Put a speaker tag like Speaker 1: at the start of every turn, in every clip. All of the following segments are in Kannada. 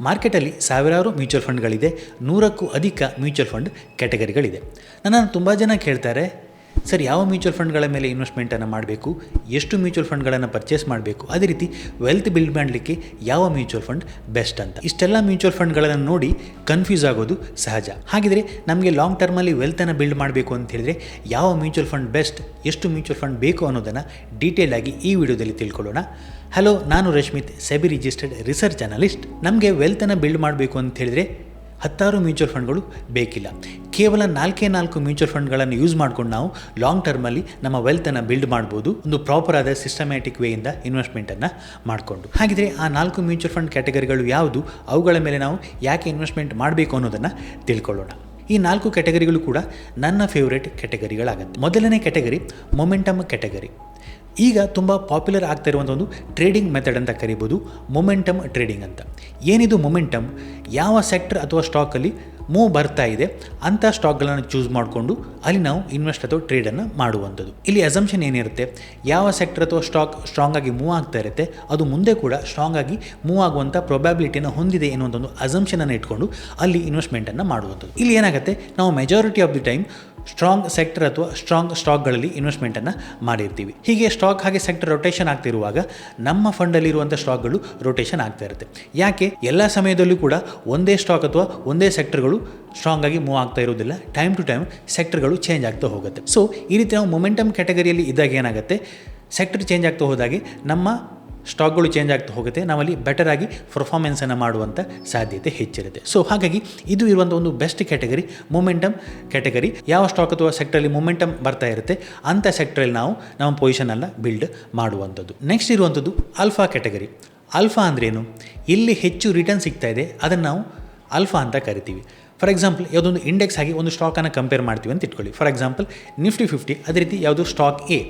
Speaker 1: ಮಾರ್ಕೆಟಲ್ಲಿ ಸಾವಿರಾರು ಮ್ಯೂಚುವಲ್ ಫಂಡ್ಗಳಿದೆ, 100ಕ್ಕೂ ಅಧಿಕ ಮ್ಯೂಚುವಲ್ ಫಂಡ್ ಕ್ಯಾಟಗರಿಗಳಿದೆ. ನನ್ನನ್ನು ತುಂಬ ಜನ ಕೇಳ್ತಾರೆ, ಸರ್ ಯಾವ ಮ್ಯೂಚುವಲ್ ಫಂಡ್ಗಳ ಮೇಲೆ ಇನ್ವೆಸ್ಟ್ಮೆಂಟನ್ನು ಮಾಡಬೇಕು, ಎಷ್ಟು ಮ್ಯೂಚುವಲ್ ಫಂಡ್ಗಳನ್ನು ಪರ್ಚೇಸ್ ಮಾಡಬೇಕು, ಅದೇ ರೀತಿ ವೆಲ್ತ್ ಬಿಲ್ಡ್ ಮಾಡಲಿಕ್ಕೆ ಯಾವ ಮ್ಯೂಚುವಲ್ ಫಂಡ್ ಬೆಸ್ಟ್ ಅಂತ. ಇಷ್ಟೆಲ್ಲ ಮ್ಯೂಚುವಲ್ ಫಂಡ್ಗಳನ್ನು ನೋಡಿ ಕನ್ಫ್ಯೂಸ್ ಆಗೋದು ಸಹಜ. ಹಾಗಿದ್ರೆ ನಮಗೆ ಲಾಂಗ್ ಟರ್ಮಲ್ಲಿ ವೆಲ್ತನ್ನು ಬಿಲ್ಡ್ ಮಾಡಬೇಕು ಅಂತ ಹೇಳಿದರೆ ಯಾವ ಮ್ಯೂಚುವಲ್ ಫಂಡ್ ಬೆಸ್ಟ್, ಎಷ್ಟು ಮ್ಯೂಚುವಲ್ ಫಂಡ್ ಬೇಕು ಅನ್ನೋದನ್ನು ಡೀಟೇಲ್ ಆಗಿ ಈ ವಿಡಿಯೋದಲ್ಲಿ ತಿಳ್ಕೊಳ್ಳೋಣ. ಹಲೋ, ನಾನು Rashmith, SEBI registered research analyst. ನಮಗೆ ವೆಲ್ತನ್ನು ಬಿಲ್ಡ್ ಮಾಡಬೇಕು ಅಂತ ಹೇಳಿದರೆ 10 ಮ್ಯೂಚುವಲ್ ಫಂಡ್ಗಳು ಬೇಕಿಲ್ಲ. ಕೇವಲ 4 ಮ್ಯೂಚುವಲ್ ಫಂಡ್ಗಳನ್ನು ಯೂಸ್ ಮಾಡ್ಕೊಂಡು ನಾವು ಲಾಂಗ್ ಟರ್ಮಲ್ಲಿ ನಮ್ಮ ವೆಲ್ತನ್ನು ಬಿಲ್ಡ್ ಮಾಡ್ಬೋದು, ಒಂದು ಪ್ರಾಪರ್ ಆದ ಸಿಸ್ಟಮ್ಯಾಟಿಕ್ ವೇಯಿಂದ ಇನ್ವೆಸ್ಟ್ಮೆಂಟನ್ನು ಮಾಡಿಕೊಂಡು. ಹಾಗಿದ್ರೆ ಆ 4 ಮ್ಯೂಚುವಲ್ ಫಂಡ್ ಕ್ಯಾಟಗರಿಗಳು ಯಾವುದು, ಅವುಗಳ ಮೇಲೆ ನಾವು ಯಾಕೆ ಇನ್ವೆಸ್ಟ್ಮೆಂಟ್ ಮಾಡಬೇಕು ಅನ್ನೋದನ್ನು ತಿಳ್ಕೊಳ್ಳೋಣ. ಈ 4 ಕ್ಯಾಟಗರಿಗಳು ಕೂಡ ನನ್ನ ಫೇವ್ರೇಟ್ ಕ್ಯಾಟಗರಿಗಳಾಗುತ್ತೆ. ಮೊದಲನೇ ಕ್ಯಾಟಗರಿ ಮೊಮೆಂಟಮ್ ಕ್ಯಾಟಗರಿ. ಈಗ ತುಂಬ ಪಾಪ್ಯುಲರ್ ಆಗ್ತಾ ಇರುವಂಥ ಒಂದು ಟ್ರೇಡಿಂಗ್ ಮೆಥಡ್ ಅಂತ ಕರಿಬೋದು, ಮೊಮೆಂಟಮ್ ಟ್ರೇಡಿಂಗ್ ಅಂತ. ಏನಿದು ಮೊಮೆಂಟಮ್? ಯಾವ ಸೆಕ್ಟರ್ ಅಥವಾ ಸ್ಟಾಕಲ್ಲಿ ಮೂವ್ ಬರ್ತಾ ಇದೆ ಅಂಥ ಸ್ಟಾಕ್ಗಳನ್ನು ಚೂಸ್ ಮಾಡಿಕೊಂಡು ಅಲ್ಲಿ ನಾವು ಇನ್ವೆಸ್ಟ್ ಅಥವಾ ಟ್ರೇಡನ್ನು ಮಾಡುವಂಥದ್ದು. ಇಲ್ಲಿ ಅಸಂಪ್ಷನ್ ಏನಿರುತ್ತೆ, ಯಾವ ಸೆಕ್ಟರ್ ಅಥವಾ ಸ್ಟಾಕ್ ಸ್ಟ್ರಾಂಗ್ ಆಗಿ ಮೂವ್ ಆಗ್ತಾ ಇರುತ್ತೆ ಅದು ಮುಂದೆ ಕೂಡ ಸ್ಟ್ರಾಂಗ್ ಆಗಿ ಮೂವ್ ಆಗುವಂಥ ಪ್ರೊಬ್ಯಾಬಿಲಿಟಿಯನ್ನು ಹೊಂದಿದೆ ಎನ್ನುವಂಥ ಒಂದು ಅಸಂಪ್ಷನನ್ನು ಇಟ್ಕೊಂಡು ಅಲ್ಲಿ ಇನ್ವೆಸ್ಟ್ಮೆಂಟನ್ನು ಮಾಡುವಂಥದ್ದು. ಇಲ್ಲಿ ಏನಾಗುತ್ತೆ, ನಾವು majority of the time strong sector ಅಥವಾ ಸ್ಟ್ರಾಂಗ್ ಸ್ಟಾಕ್ಗಳಲ್ಲಿ ಇನ್ವೆಸ್ಟ್ಮೆಂಟನ್ನು ಮಾಡಿರ್ತೀವಿ. ಹೀಗೆ ಸ್ಟಾಕ್ ಹಾಗೆ ಸೆಕ್ಟರ್ ರೊಟೇಷನ್ ಆಗ್ತಿರುವಾಗ ನಮ್ಮ ಫಂಡಲ್ಲಿರುವಂಥ ಸ್ಟಾಕ್ಗಳು ರೊಟೇಷನ್ ಆಗ್ತಾ ಇರುತ್ತೆ. ಯಾಕೆ? ಎಲ್ಲ ಸಮಯದಲ್ಲೂ ಕೂಡ ಒಂದೇ ಸ್ಟಾಕ್ ಅಥವಾ ಒಂದೇ ಸೆಕ್ಟರ್ಗಳು ಸ್ಟ್ರಾಂಗ್ ಆಗಿ ಮೂವ್ ಆಗ್ತಾ ಇರೋದಿಲ್ಲ. ಟೈಮ್ ಟು ಟೈಮ್ ಸೆಕ್ಟರ್ಗಳು ಚೇಂಜ್ ಆಗ್ತಾ ಹೋಗುತ್ತೆ. ಸೊ ಈ ರೀತಿ ನಾವು ಮೊಮೆಂಟಮ್ ಕ್ಯಾಟಗರಿಯಲ್ಲಿ ಇದ್ದಾಗ ಏನಾಗುತ್ತೆ, ಸೆಕ್ಟರ್ ಚೇಂಜ್ ಆಗ್ತಾ ಹೋದಾಗೆ ನಮ್ಮ ಸ್ಟಾಕ್ಗಳು ಚೇಂಜ್ ಆಗ್ತಾ ಹೋಗುತ್ತೆ, ನಾವಲ್ಲಿ ಬೆಟರ್ ಆಗಿ ಪರ್ಫಾರ್ಮೆನ್ಸನ್ನು ಮಾಡುವಂಥ ಸಾಧ್ಯತೆ ಹೆಚ್ಚಿರುತ್ತೆ. ಸೊ ಹಾಗಾಗಿ ಇದು ಇರುವಂಥ ಒಂದು ಬೆಸ್ಟ್ ಕ್ಯಾಟಗರಿ ಮೊಮೆಂಟಮ್ ಕ್ಯಾಟಗರಿ. ಯಾವ ಸ್ಟಾಕ್ ಅಥವಾ ಸೆಕ್ಟರಲ್ಲಿ ಮೊಮೆಂಟಮ್ ಬರ್ತಾ ಇರುತ್ತೆ ಅಂಥ ಸೆಕ್ಟರಲ್ಲಿ ನಾವು ನಮ್ಮ ಪೊಸಿಷನನ್ನು ಬಿಲ್ಡ್ ಮಾಡುವಂಥದ್ದು. ನೆಕ್ಸ್ಟ್ ಇರುವಂಥದ್ದು ಆಲ್ಫಾ ಕ್ಯಾಟಗರಿ. ಆಲ್ಫಾ ಅಂದ್ರೇನು? ಇಲ್ಲಿ ಹೆಚ್ಚು ರಿಟರ್ನ್ ಸಿಗ್ತಾ ಇದೆ, ಅದನ್ನು ನಾವು ಆಲ್ಫಾ ಅಂತ ಕರಿತೀವಿ. ಫಾರ್ ಎಕ್ಸಾಂಪಲ್, ಯಾವುದೊಂದು ಇಂಡೆಕ್ಸ್ ಆಗಿ ಒಂದು ಸ್ಟಾಕನ್ನು ಕಂಪೇರ್ ಮಾಡ್ತೀವಿ ಅಂತ ಇಟ್ಕೊಳ್ಳಿ. ಫಾರ್ ಎಕ್ಸಾಂಪಲ್ ನಿಫ್ಟಿ 50, ಅದೇ ರೀತಿ ಯಾವುದು ಸ್ಟಾಕ್ ಎ.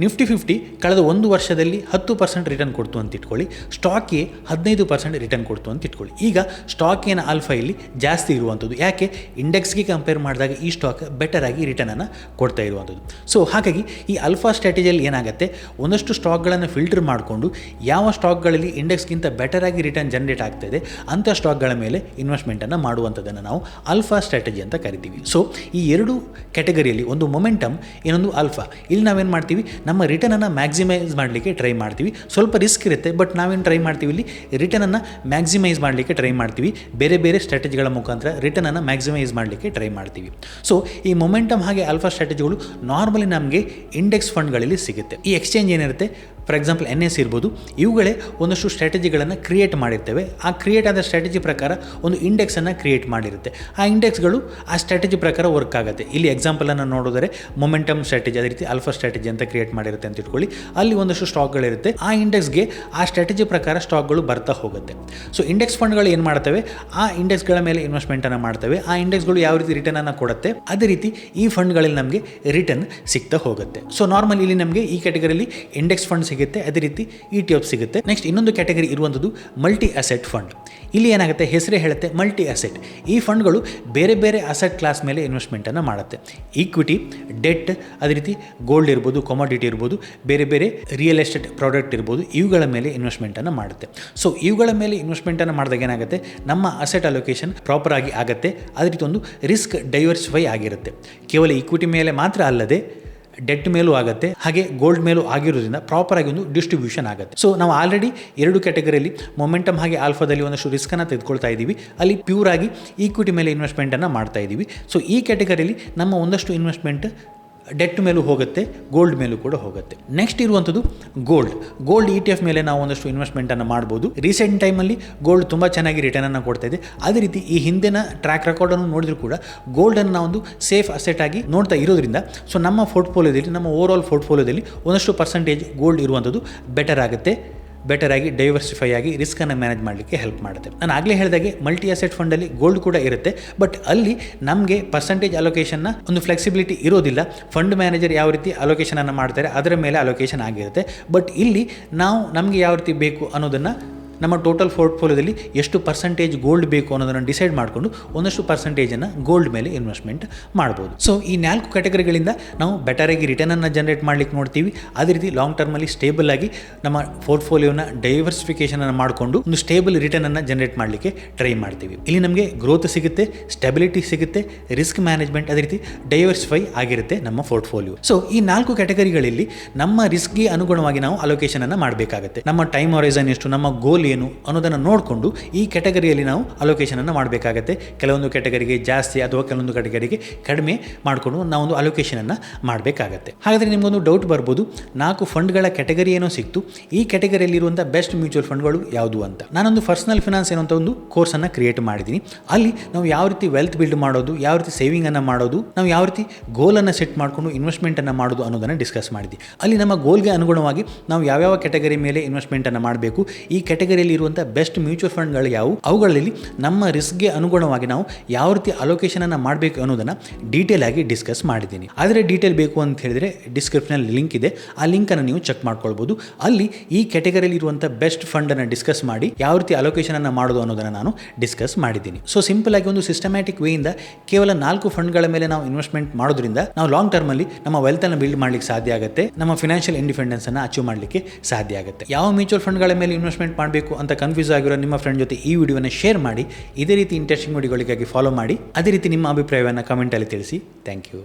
Speaker 1: ನಿಫ್ಟಿ 50 ಕಳೆದ 1 ವರ್ಷದಲ್ಲಿ 10% ರಿಟರ್ನ್ ಕೊಡ್ತು ಅಂತ ಇಟ್ಕೊಳ್ಳಿ, ಸ್ಟಾಕ್ ಎ 15% ರಿಟರ್ನ್ ಕೊಡ್ತು ಅಂತ ಇಟ್ಕೊಳ್ಳಿ. ಈಗ ಸ್ಟಾಕ್ ಏನ ಆಲ್ಫಾ ಇಲ್ಲಿ ಜಾಸ್ತಿ ಇರುವಂಥದ್ದು. ಯಾಕೆ? ಇಂಡೆಕ್ಸ್ಗೆ ಕಂಪೇರ್ ಮಾಡಿದಾಗ ಈ ಸ್ಟಾಕ್ ಬೆಟರ್ ಆಗಿ ರಿಟರ್ನನ್ನು ಕೊಡ್ತಾ ಇರುವಂಥದ್ದು. ಸೊ ಹಾಗಾಗಿ ಈ ಆಲ್ಫಾ ಸ್ಟ್ರಾಟಜಿಯಲ್ಲಿ ಏನಾಗುತ್ತೆ, ಒಂದಷ್ಟು ಸ್ಟಾಕ್ಗಳನ್ನು ಫಿಲ್ಟರ್ ಮಾಡಿಕೊಂಡು ಯಾವ ಸ್ಟಾಕ್ಗಳಲ್ಲಿ ಇಂಡೆಕ್ಸ್ಗಿಂತ ಬೆಟರ್ ಆಗಿ ರಿಟರ್ನ್ ಜನರೇಟ್ ಆಗ್ತಾಯಿದೆ ಅಂಥ ಸ್ಟಾಕ್ಗಳ ಮೇಲೆ ಇನ್ವೆಸ್ಟ್ಮೆಂಟನ್ನು ಮಾಡುವಂಥದ್ದನ್ನು ನಾವು ಆಲ್ಫಾ ಸ್ಟ್ರಾಟಜಿ ಅಂತ ಕರಿತೀವಿ. ಸೊ ಈ ಎರಡು ಕ್ಯಾಟಗರಿಯಲ್ಲಿ ಒಂದು ಮೊಮೆಂಟಮ್, ಇನ್ನೊಂದು ಆಲ್ಫಾ. ಇಲ್ಲಿ ನಾವೇನು ಮಾಡ್ತೀವಿ, ನಮ್ಮ ರಿಟರ್ನನ್ನು ಮ್ಯಾಕ್ಸಿಮೈಸ್ ಮಾಡಲಿಕ್ಕೆ ಟ್ರೈ ಮಾಡ್ತೀವಿ. ಸ್ವಲ್ಪ ರಿಸ್ಕ್ ಇರುತ್ತೆ, ಬಟ್ ನಾವೇನು ಟ್ರೈ ಮಾಡ್ತೀವಿ, ಇಲ್ಲಿ ರಿಟರ್ನನ್ನು ಮ್ಯಾಕ್ಸಿಮೈಸ್ ಮಾಡಲಿಕ್ಕೆ ಟ್ರೈ ಮಾಡ್ತೀವಿ. ಬೇರೆ ಬೇರೆ ಸ್ಟ್ರಾಟಜಿಗಳ ಮುಖಾಂತರ ರಿಟರ್ನನ್ನು ಮ್ಯಾಕ್ಸಿಮೈಸ್ ಮಾಡಲಿಕ್ಕೆ ಟ್ರೈ ಮಾಡ್ತೀವಿ. ಸೊ ಈ ಮೊಮೆಂಟಮ್ ಹಾಗೆ ಆಲ್ಫಾ ಸ್ಟ್ರಾಟಜಿಗಳು ನಾರ್ಮಲಿ ನಮಗೆ ಇಂಡೆಕ್ಸ್ ಫಂಡ್ಗಳಲ್ಲಿ ಸಿಗುತ್ತೆ. ಈ ಎಕ್ಸ್ಚೇಂಜ್ ಏನಿರುತ್ತೆ, ಫಾರ್ ಎಕ್ಸಾಂಪಲ್ NSE ಇರ್ಬೋದು, ಇವುಗಳೇ ಒಂದಷ್ಟು ಸ್ಟ್ರಾಟಜಿಗಳನ್ನು ಕ್ರಿಯೇಟ್ ಮಾಡಿರ್ತವೆ. ಆ ಕ್ರಿಯೇಟ್ ಆದ ಸ್ಟ್ರಾಟಜಿ ಪ್ರಕಾರ ಒಂದು ಇಂಡೆಕ್ಸನ್ನು ಕ್ರಿಯೇಟ್ ಮಾಡಿರುತ್ತೆ. ಆ ಇಂಡೆಕ್ಸ್ಗಳು ಆ ಸ್ಟ್ರಾಟಜಿ ಪ್ರಕಾರ ವರ್ಕ್ ಆಗುತ್ತೆ. ಇಲ್ಲಿ ಎಕ್ಸಾಂಪಲನ್ನು ನೋಡಿದರೆ ಮೊಮೆಂಟಮ್ ಸ್ಟ್ರಾಟಜಿ, ಅದೇ ರೀತಿ ಆಲ್ಫಾ ಸ್ಟ್ರಾಟಜಿ ಅಂತ ಕ್ರಿಯೇಟ್ ಮಾಡಿರುತ್ತೆ ಅಂತ ಇಟ್ಕೊಳ್ಳಿ. ಅಲ್ಲಿ ಒಂದಷ್ಟು ಸ್ಟಾಕ್ಗಳಿರುತ್ತೆ, ಆ ಇಂಡೆಕ್ಸ್ಗೆ ಆ ಸ್ಟ್ರಾಟಜಿ ಪ್ರಕಾರ ಸ್ಟಾಕ್ಗಳು ಬರ್ತಾ ಹೋಗುತ್ತೆ. ಸೊ ಇಂಡೆಕ್ಸ್ ಫಂಡ್ಗಳು ಏನು ಮಾಡ್ತವೆ, ಆ ಇಂಡೆಕ್ಸ್ಗಳ ಮೇಲೆ ಇನ್ವೆಸ್ಟ್ಮೆಂಟನ್ನು ಮಾಡ್ತವೆ. ಆ ಇಂಡೆಕ್ಸ್ಗಳು ಯಾವ ರೀತಿ ರಿಟರ್ನನ್ನು ಕೊಡುತ್ತೆ, ಅದೇ ರೀತಿ ಈ ಫಂಡ್ಗಳಲ್ಲಿ ನಮಗೆ ರಿಟರ್ನ್ ಸಿಗ್ತಾ ಹೋಗುತ್ತೆ. ಸೊ ನಾರ್ಮಲ್ ಇಲ್ಲಿ ನಮಗೆ ಈ ಕ್ಯಾಟಗರಿಯಲ್ಲಿ ಇಂಡೆಕ್ಸ್ ಫಂಡ್ ಸಿಗುತ್ತೆ, ಅದೇ ರೀತಿ ETF ಸಿಗುತ್ತೆ. ನೆಕ್ಸ್ಟ್ ಇನ್ನೊಂದು ಕ್ಯಾಟಗರಿ ಇರುವಂಥದ್ದು ಮಲ್ಟಿ ಅಸೆಟ್ ಫಂಡ್. ಇಲ್ಲಿ ಏನಾಗುತ್ತೆ, ಹೆಸರೇ ಹೇಳುತ್ತೆ ಮಲ್ಟಿ ಅಸೆಟ್. ಈ ಫಂಡ್ಗಳು ಬೇರೆ ಬೇರೆ ಅಸೆಟ್ ಕ್ಲಾಸ್ ಮೇಲೆ ಇನ್ವೆಸ್ಟ್ಮೆಂಟನ್ನು ಮಾಡುತ್ತೆ. ಈಕ್ವಿಟಿ, ಡೆಟ್, ಅದೇ ರೀತಿ ಗೋಲ್ಡ್ ಇರ್ಬೋದು, ಕಮಾಡಿಟಿ ಇರ್ಬೋದು, ಬೇರೆ ಬೇರೆ ರಿಯಲ್ ಎಸ್ಟೇಟ್ ಪ್ರಾಡಕ್ಟ್ ಇರ್ಬೋದು, ಇವುಗಳ ಮೇಲೆ ಇನ್ವೆಸ್ಟ್ಮೆಂಟನ್ನು ಮಾಡುತ್ತೆ. ಸೊ ಇವುಗಳ ಮೇಲೆ ಇನ್ವೆಸ್ಟ್ಮೆಂಟನ್ನು ಮಾಡಿದಾಗ ಏನಾಗುತ್ತೆ, ನಮ್ಮ ಅಸೆಟ್ ಅಲೋಕೇಶನ್ ಪ್ರಾಪರ್ ಆಗಿ ಆಗುತ್ತೆ. ಅದೇ ರೀತಿ ಒಂದು ರಿಸ್ಕ್ ಡೈವರ್ಸಿಫೈ ಆಗಿರುತ್ತೆ. ಕೇವಲ ಈಕ್ವಿಟಿ ಮೇಲೆ ಮಾತ್ರ ಅಲ್ಲದೆ ಡೆಟ್ ಮೇಲೂ ಆಗುತ್ತೆ, ಹಾಗೆ ಗೋಲ್ಡ್ ಮೇಲೂ ಆಗಿರೋದ್ರಿಂದ ಪ್ರಾಪರ್ ಆಗಿ ಒಂದು ಡಿಸ್ಟ್ರಿಬ್ಯೂಷನ್ ಆಗುತ್ತೆ. ಸೊ ನಾವು ಆಲ್ರೆಡಿ 2 ಕ್ಯಾಟಗರಿಯಲ್ಲಿ ಮೊಮೆಂಟಮ್ ಹಾಗೆ ಆಲ್ಫಾದಲ್ಲಿ ಒಂದಷ್ಟು ರಿಸ್ಕನ್ನು ತೆಗೆದುಕೊಳ್ತಾ ಇದ್ದೀವಿ. ಅಲ್ಲಿ ಪ್ಯೂರ್ ಆಗಿ ಈಕ್ವಿಟಿ ಮೇಲೆ ಇನ್ವೆಸ್ಟ್ಮೆಂಟನ್ನು ಮಾಡ್ತಾ ಇದ್ದೀವಿ. ಸೊ ಈ ಕ್ಯಾಟಗರಿಯಲ್ಲಿ ನಮ್ಮ ಒಂದಷ್ಟು ಇನ್ವೆಸ್ಟ್ಮೆಂಟ್ ಡೆಟ್ ಮೇಲೂ ಹೋಗುತ್ತೆ, ಗೋಲ್ಡ್ ಮೇಲೂ ಕೂಡ ಹೋಗುತ್ತೆ. ನೆಕ್ಸ್ಟ್ ಇರುವಂಥದ್ದು ಗೋಲ್ಡ್ ETF ಮೇಲೆ ನಾವು ಒಂದಷ್ಟು ಇನ್ವೆಸ್ಟ್ಮೆಂಟನ್ನು ಮಾಡ್ಬೋದು. ರೀಸೆಂಟ್ ಟೈಮಲ್ಲಿ ಗೋಲ್ಡ್ ತುಂಬ ಚೆನ್ನಾಗಿ ರಿಟರ್ನನ್ನು ಕೊಡ್ತಾ ಇದೆ. ಅದೇ ರೀತಿ ಈ ಹಿಂದಿನ ಟ್ರ್ಯಾಕ್ ರೆಕಾರ್ಡನ್ನು ನೋಡಿದ್ರು ಕೂಡ ಗೋಲ್ಡನ್ನು ನಾವು ಒಂದು ಸೇಫ್ ಅಸೆಟ್ ಆಗಿ ನೋಡ್ತಾ ಇರೋದ್ರಿಂದ ಸೊ ನಮ್ಮ ಪೋರ್ಟ್ಫೋಲಿಯೋದಲ್ಲಿ, ನಮ್ಮ ಓವರ್ ಆಲ್ ಪೋರ್ಟ್ಫೋಲಿಯೋದಲ್ಲಿ ಒಂದಷ್ಟು ಪರ್ಸೆಂಟೇಜ್ ಗೋಲ್ಡ್ ಇರುವಂಥದ್ದು ಬೆಟರ್ ಆಗುತ್ತೆ. ಬೆಟರ್ ಆಗಿ ಡೈವರ್ಸಿಫೈ ಆಗಿ ರಿಸ್ಕನ್ನು ಮ್ಯಾನೇಜ್ ಮಾಡಲಿಕ್ಕೆ ಹೆಲ್ಪ್ ಮಾಡುತ್ತೆ. ನಾನು ಆಗಲೇ ಹೇಳಿದಾಗೆ ಮಲ್ಟಿ ಅಸೆಟ್ ಫಂಡಲ್ಲಿ ಗೋಲ್ಡ್ ಕೂಡ ಇರುತ್ತೆ, ಬಟ್ ಅಲ್ಲಿ ನಮಗೆ ಪರ್ಸೆಂಟೇಜ್ ಅಲೋಕೇಶನ್ನ ಒಂದು ಫ್ಲೆಕ್ಸಿಬಿಲಿಟಿ ಇರೋದಿಲ್ಲ. ಫಂಡ್ ಮ್ಯಾನೇಜರ್ ಯಾವ ರೀತಿ ಅಲೋಕೇಶನನ್ನು ಮಾಡ್ತಾರೆ ಅದರ ಮೇಲೆ ಅಲೋಕೇಶನ್ ಆಗಿರುತ್ತೆ. ಬಟ್ ಇಲ್ಲಿ ನಾವು ನಮಗೆ ಯಾವ ರೀತಿ ಬೇಕು ಅನ್ನೋದನ್ನು ನಮ್ಮ ಟೋಟಲ್ ಪೋರ್ಟ್ಫೋಲಿಯೋದಲ್ಲಿ ಎಷ್ಟು ಪರ್ಸೆಂಟೇಜ್ ಗೋಲ್ಡ್ ಬೇಕು ಅನ್ನೋದನ್ನು ಡಿಸೈಡ್ ಮಾಡಿಕೊಂಡು ಒಂದಷ್ಟು ಪರ್ಸೆಂಟೇಜನ್ನು ಗೋಲ್ಡ್ ಮೇಲೆ ಇನ್ವೆಸ್ಟ್ಮೆಂಟ್ ಮಾಡ್ಬೋದು. ಸೊ ಈ 4 ಕ್ಯಾಟಗರಿಗಳಿಂದ ನಾವು ಬೆಟರಾಗಿ ರಿಟರ್ನನ್ನು ಜನರೇಟ್ ಮಾಡ್ಲಿಕ್ಕೆ ನೋಡ್ತೀವಿ. ಅದೇ ರೀತಿ ಲಾಂಗ್ ಟರ್ಮಲ್ಲಿ ಸ್ಟೇಬಲ್ ಆಗಿ ನಮ್ಮ ಪೋರ್ಟ್ಫೋಲಿಯೋನ ಡೈವರ್ಸಿಫಿಕೇಶನ್ ಅನ್ನು ಮಾಡಿಕೊಂಡು ಒಂದು ಸ್ಟೇಬಲ್ ರಿಟರ್ನನ್ನು ಜನರೇಟ್ ಮಾಡಲಿಕ್ಕೆ ಟ್ರೈ ಮಾಡ್ತೀವಿ. ಇಲ್ಲಿ ನಮಗೆ ಗ್ರೋತ್ ಸಿಗುತ್ತೆ, ಸ್ಟೆಬಿಲಿಟಿ ಸಿಗುತ್ತೆ, ರಿಸ್ಕ್ ಮ್ಯಾನೇಜ್ಮೆಂಟ್ ಅದೇ ರೀತಿ ಡೈವರ್ಸಿಫೈ ಆಗಿರುತ್ತೆ ನಮ್ಮ ಪೋರ್ಟ್ಫೋಲಿಯೋ. ಸೊ ಈ 4 ಕ್ಯಾಟಗರಿಗಳಲ್ಲಿ ನಮ್ಮ ರಿಸ್ಕ್ಗೆ ಅನುಗುಣವಾಗಿ ನಾವು ಅಲೋಕೇಶನ್ ಅನ್ನು ಮಾಡಬೇಕಾಗುತ್ತೆ. ನಮ್ಮ ಟೈಮ್ ಹಾರೈಸನ್ ಎಷ್ಟು, ನಮ್ಮ ಗೋಲ್ ಏನು ಅನ್ನೋದನ್ನು ನೋಡಿಕೊಂಡು ಈ ಕ್ಯಾಟಗರಿಯಲ್ಲಿ ನಾವು ಅಲೋಕೇಶನ್ ಅನ್ನು ಮಾಡಬೇಕಾಗುತ್ತೆ. ಕೆಲವೊಂದು ಕ್ಯಾಟಗರಿಗೆ ಜಾಸ್ತಿ ಅಥವಾ ಕೆಲವೊಂದು ಕ್ಯಾಟಗರಿಗೆ ಕಡಿಮೆ ಮಾಡಿಕೊಂಡು ನಾವೊಂದು ಅಲೋಕೇಶನ್ ಅನ್ನು ಮಾಡಬೇಕಾಗುತ್ತೆ. ಹಾಗಾದರೆ ನಿಮಗೊಂದು ಡೌಟ್ ಬರ್ಬೋದು, 4 ಫಂಡ್ಗಳ ಕ್ಯಾಟಗರಿ ಏನೋ ಸಿಕ್ತು, ಈ ಕ್ಯಾಟಗರಿಯಲ್ಲಿರುವಂಥ ಬೆಸ್ಟ್ ಮ್ಯೂಚುವಲ್ ಫಂಡ್ಗಳು ಯಾವುದು ಅಂತ. ನಾನೊಂದು ಪರ್ಸನಲ್ ಫಿನಾನ್ಸ್ ಏನೋ ಒಂದು ಕೋರ್ಸನ್ನು ಕ್ರಿಯೇಟ್ ಮಾಡಿದ್ದೀನಿ. ಅಲ್ಲಿ ನಾವು ಯಾವ ರೀತಿ ವೆಲ್ತ್ ಬಿಲ್ಡ್ ಮಾಡೋದು, ಯಾವ ರೀತಿ ಸೇವಿಂಗ್ ಅನ್ನು ಮಾಡೋದು, ನಾವು ಯಾವ ರೀತಿ ಗೋಲನ್ನು ಸೆಟ್ ಮಾಡಿಕೊಂಡು ಇನ್ವೆಸ್ಟ್ಮೆಂಟನ್ನು ಮಾಡೋದು ಅನ್ನೋದನ್ನು ಡಿಸ್ಕಸ್ ಮಾಡಿದ್ವಿ. ಅಲ್ಲಿ ನಮ್ಮ ಗೋಲ್ಗೆ ಅನುಗುಣವಾಗಿ ನಾವು ಯಾವ್ಯಾವ ಕ್ಯಾಟಗರಿ ಮೇಲೆ ಇನ್ವೆಸ್ಟ್ಮೆಂಟನ್ನು ಮಾಡಬೇಕು, ಈ ಕ್ಯಾಟಗರಿಯಲ್ಲಿ ಇರುವಂಥ ಬೆಸ್ಟ್ ಮ್ಯೂಚುವಲ್ ಫಂಡ್ಗಳು ಯಾವುವು, ಅವುಗಳಲ್ಲಿ ನಮ್ಮ ರಿಸ್ಕ್ಗೆ ಅನುಗುಣವಾಗಿ ನಾವು ಯಾವ ರೀತಿ ಅಲೋಕೇಶನ್ ಅನ್ನು ಮಾಡಬೇಕು ಅನ್ನೋದನ್ನು ಡೀಟೇಲ್ ಆಗಿ ಡಿಸ್ಕಸ್ ಮಾಡಿದ್ದೀನಿ. ಆದರೆ ಡೀಟೇಲ್ ಬೇಕು ಅಂತ ಹೇಳಿದರೆ ಡಿಸ್ಕ್ರಿಪ್ಷನಲ್ಲಿ ಲಿಂಕ್ ಇದೆ, ಆ ಲಿಂಕನ್ನು ನೀವು ಚೆಕ್ ಮಾಡ್ಕೊಳ್ಬೋದು. ಅಲ್ಲಿ ಈ ಕ್ಯಾಟಗರಿಯಲ್ಲಿ ಇರುವಂಥ ಬೆಸ್ಟ್ ಫಂಡನ್ನು ಡಿಸ್ಕಸ್ ಮಾಡಿ ಯಾವ ರೀತಿ ಅಲೋಕೇಶನ್ ಅನ್ನು ಮಾಡೋದು ಅನ್ನೋದನ್ನು ನಾನು ಡಿಸ್ಕಸ್ ಮಾಡಿದ್ದೀನಿ. ಸೊ ಸಿಂಪಲ್ ಆಗಿ ಒಂದು ಸಿಸ್ಟಮ್ಯಾಟಿಕ್ ವೇಯಿಂದ ಕೇವಲ 4 ಫಂಡ್ಗಳ ಮೇಲೆ ನಾವು ಇನ್ವೆಸ್ಟ್ಮೆಂಟ್ ಮಾಡೋದ್ರಿಂದ ನಾವು ಲಾಂಗ್ ಟರ್ಮಲ್ಲಿ ನಮ್ಮ ವೆಲ್ತ್ ಅನ್ನು ಬಿಲ್ಡ್ ಮಾಡ್ಲಿಕ್ಕೆ ಸಾಧ್ಯ ಆಗುತ್ತೆ, ನಮ್ಮ ಫಿನಾನ್ಷಿಯಲ್ ಇಂಡಿಪೆಂಡೆನ್ಸ್ ಅನ್ನು ಅಚೀವ್ ಮಾಡಲಿಕ್ಕೆ ಸಾಧ್ಯ ಆಗುತ್ತೆ. ಯಾವ ಮ್ಯೂಚುವಲ್ ಫಂಡ್ಗಳ ಮೇಲೆ ಇನ್ವೆಸ್ಟ್ಮೆಂಟ್ ಮಾಡಬೇಕು ಅಂತ ಕನ್ಫ್ಯೂಸ್ ಆಗಿರೋ ನಿಮ್ಮ ಫ್ರೆಂಡ್ ಜೊತೆ ಈ ವಿಡಿಯೋನ ಶೇರ್ ಮಾಡಿ. ಇದೇ ರೀತಿ ಇಂಟ್ರೆಸ್ಟಿಂಗ್ ವಿಡಿಯೋಗಳಿಗಾಗಿ ಫಾಲೋ ಮಾಡಿ. ಅದೇ ರೀತಿ ನಿಮ್ಮ ಅಭಿಪ್ರಾಯವನ್ನು ಕಮೆಂಟಲ್ಲಿ ತಿಳಿಸಿ. Thank you.